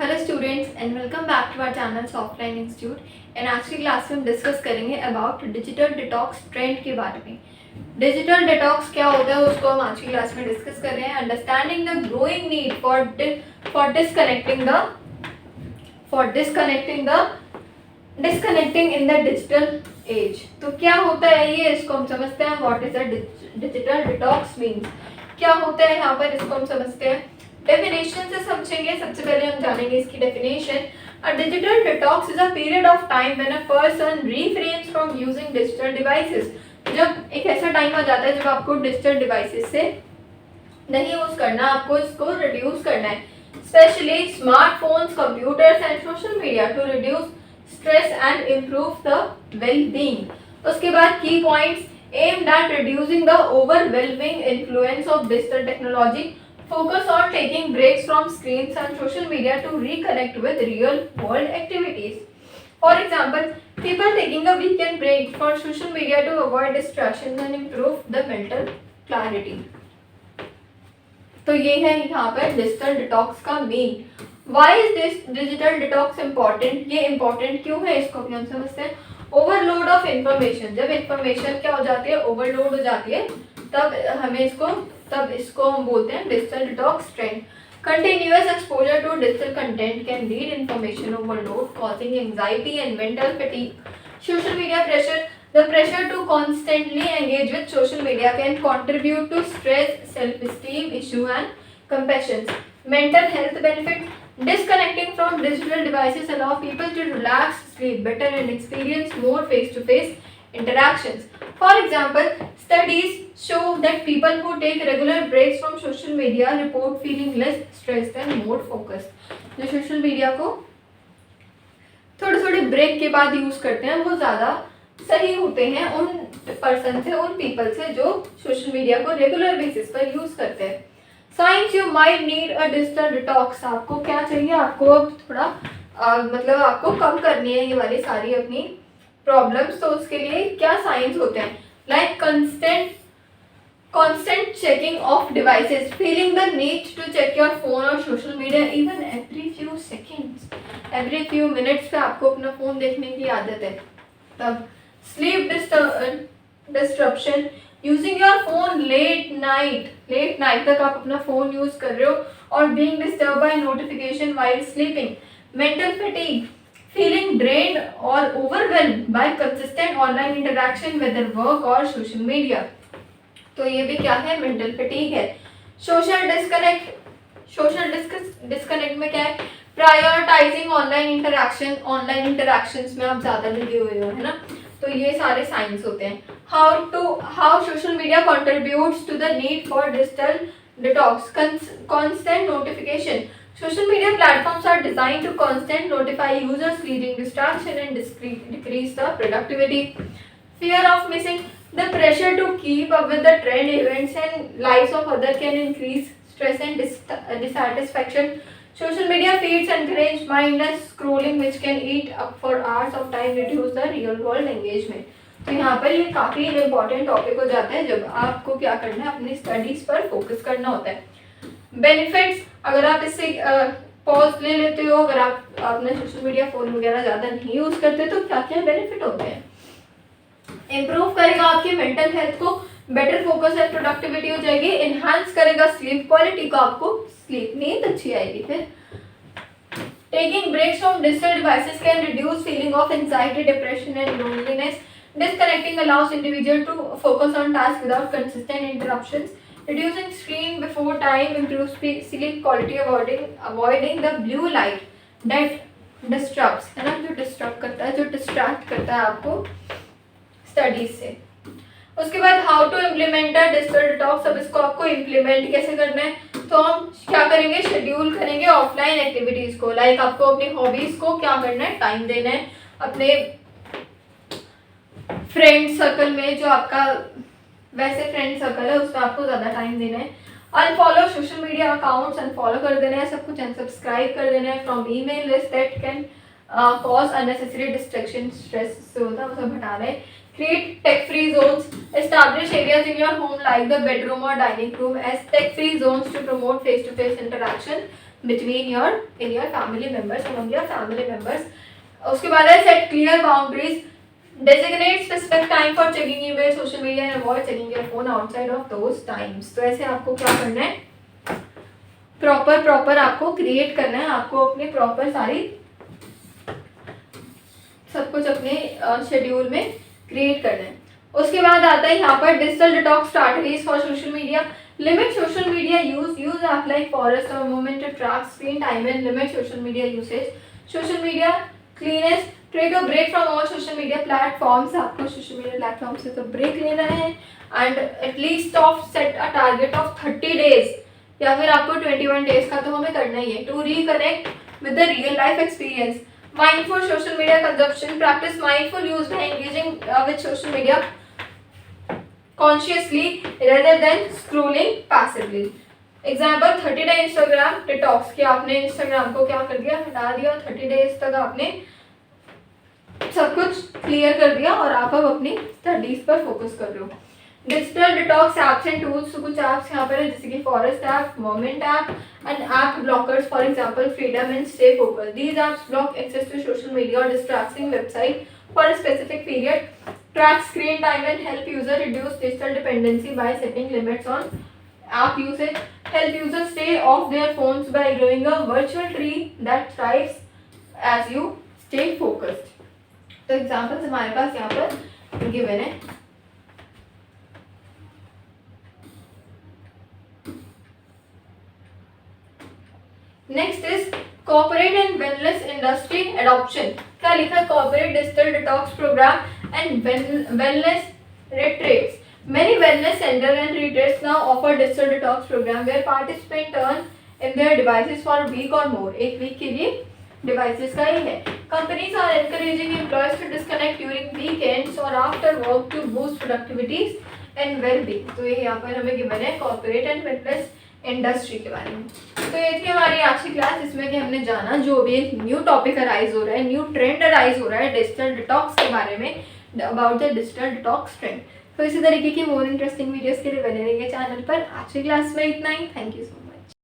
Hello students and welcome back to our channel offline institute. And आज की class में हम डिस्कस करेंगे अबाउट डिजिटल डिटॉक्स ट्रेंड के बारे में। डिजिटल डिटॉक्स क्या होता है उसको हम आज की क्लास में डिस्कस कर रहे हैं। Understanding the growing need for disconnecting in the digital age. तो क्या होता है ये, इसको हम समझते हैं। What is the digital detox means, क्या होता है यहाँ पर, इसको हम समझते हैं। डेफिनेशन से समझेंगे। सबसे पहले हम जानेंगे इसकी definition. A digital detox is a period of time when a person reference from using digital devices. जब एक ऐसा टाइम आ जाता है जब आपको डिजिटल डिवाइसेस से नहीं यूज करना, आपको इसको रिड्यूस करना है। Specially smartphones, computers and social media to reduce stress and improve the well being. उसके बाद की points aimed at reducing the overwhelming influence of digital technology, focus on taking breaks from screens and social media to reconnect with real world activities. For example, people taking a weekend break for social media to avoid distractions and improve the mental clarity. तो ये है यहाँ पर digital detox का main. Why is this digital detox important? ये important क्यों है इसको भी हम समझते हैं। ओवरलोड ऑफ इंफॉर्मेशन, जब इंफॉर्मेशन क्या हो जाती है, ओवरलोड हो जाती है, तब इसको हम बोलते हैं digital detox trend. Continuous exposure to digital content can lead information overload, causing anxiety and mental fatigue. Social media pressure. The pressure to constantly engage with social media can contribute to stress, self-esteem issue and compassion. Mental health benefit. Disconnecting from digital devices allow people to relax, sleep better and experience more face-to-face interactions. For example, studies show that people who take regular breaks from social media report feeling less stressed and more focused. जो social media को थोड़े थोड़े break के बाद use करते हैं वो ज़्यादा सही होते हैं उन पर्सन से, उन पीपल से जो सोशल मीडिया को रेगुलर बेसिस पर यूज करते हैं। Science you might need a digital detox. आपको क्या चाहिए, आपको थोड़ा मतलब आपको कम करनी है ये वाली सारी अपनी प्रॉब्लम्स। तो उसके लिए क्या साइंस होते हैं, like constant checking of devices, feeling the need to check your phone or social media even every few seconds, every few minutes पे आपको अपना फोन देखने की आदत है। तब sleep disruption, using your phone late night तक आप अपना फोन यूज कर रहे हो और being disturbed by notification while sleeping. Mental fatigue, feeling drained or overwhelmed by consistent online interaction whether work or social media. तो ये भी क्या है, मेंटल फटीग है। सोशल डिस्कनेक्ट में क्या है, प्रायोरिटाइजिंग ऑनलाइन इंटरेक्शंस में आप ज्यादा लगे हुए हो, है ना। तो ये सारे साइंस होते हैं। How social media contributes to the need for digital detox. Constant notification, social media platforms are designed to constantly notify users, leading distraction and decrease the productivity. Fear of missing, the pressure to keep up with the trend, events and lives of others can increase stress and dissatisfaction. Social media feeds encourage mindless scrolling which can eat up for hours of time, reduce the real world engagement. तो यहाँ पर ये काफ़ी important topic हो जाता है जब आपको क्या करना है, अपनी स्टडीज पर फोकस करना होता है। बेनिफिट्स, अगर आप इससे पॉज ले लेते हो, अगर आप अपने सोशल मीडिया फोन वगैरह ज़्यादा नहीं यूज़ करते तो क्या क्या बेनिफिट होते हैं। इम्प्रूव करेगा आपकी मेंटल हेल्थ को, बेटर फोकस एंड प्रोडक्टिविटी हो जाएगी। इनहांस करेगा स्लीप क्वालिटी को, आपको स्लीप नींद अच्छी आएगी। फिर taking breaks from digital devices can reduce feeling of anxiety, depression and loneliness. Disconnecting allows individual to focus on tasks without consistent interruptions. Reducing screen before time improves sleep quality, avoiding the blue light that disrupts, है ना, जो disturb करता है, जो distract करता है आपको studies से। उसके बाद how to implement a digital detox. अब इसको आपको इम्प्लीमेंट कैसे करना है, तो हम क्या करेंगे, शेड्यूल करेंगे ऑफलाइन एक्टिविटीज को। लाइक आपको अपनी हॉबीज को क्या करना है, टाइम देना है। अपने फ्रेंड सर्कल में जो आपका वैसे फ्रेंड सर्कल है उसमें आपको ज़्यादा टाइम देना है। Unfollow social media accounts, unfollow कर देना है, सब कुछ अनसब्सक्राइब कर देना है from email list that can cause unnecessary distraction, stress से होता है वो सब हटाना है। Create tech free zones, establish areas in your home like the bedroom or dining room as tech free zones to promote face to face interaction. between your family members, among your family members. उसके बाद है set clear boundaries, designate specific time for checking email, social media and avoid checking your phone outside of those times. तो ऐसे आपको क्या करना है, proper आपको क्रिएट करना है, आपको अपने प्रॉपर सारी सब कुछ अपने शेड्यूल में क्रिएट करना है. उसके बाद आता है यहाँ पर digital detox strategies for social media. Limit social media use app like Forest or movement to track screen time and limit social media usage. Social media cleanse, take a break from all social media platforms. आपको social media platform से तो break लेना है and at least of set a target of 30 days या फिर आपको 21 days का तो हमें करना ही है to reconnect with the real life experience. Mindful social media consumption, practice mindful use by engaging with social media consciously rather than scrolling passively. Example 30 day Instagram detox कि आपने Instagram को क्या कर दिया, हटा दिया, 30 days तक आपने सब कुछ क्लियर कर दिया और आप अब अपनी स्टडीज पर फोकस कर रहे हो. Digital detox apps and tools, तो कुछ एप्स यहाँ पर है जैसे कि Forest app, Moment app and app blockers. For example Freedom and Stay Focus. These apps block access to social media or distracting website for a specific period. Track screen time and help user reduce digital dependency by setting limits on app usage. Help users stay off their phones by growing a virtual tree that thrives as you stay focused. तो examples हमारे पास यहाँ पर given है. Next is corporate and wellness industry adoption. क्या लिखा है, corporate digital detox programme and wellness retreats. Many wellness centers and retreats now offer digital detox program where participants turn in their devices for a week or more. एक week के लिए devices का ही है. Companies are encouraging employees to disconnect during weekends or after work to boost productivity and well-being. तो ये यहाँ पर हमें given है corporate and wellness industry के बारे में. तो ये थी हमारी आज की क्लास जिसमें कि हमने जाना जो भी एक न्यू टॉपिक अराइज हो रहा है, न्यू ट्रेंड अराइज हो रहा है डिजिटल डिटॉक्स के बारे में, about the digital detox trend. तो इसी तरीके की मोर इंटरेस्टिंग वीडियोस के लिए बने रहिए चैनल पर. आज की क्लास में इतना ही. Thank you so much.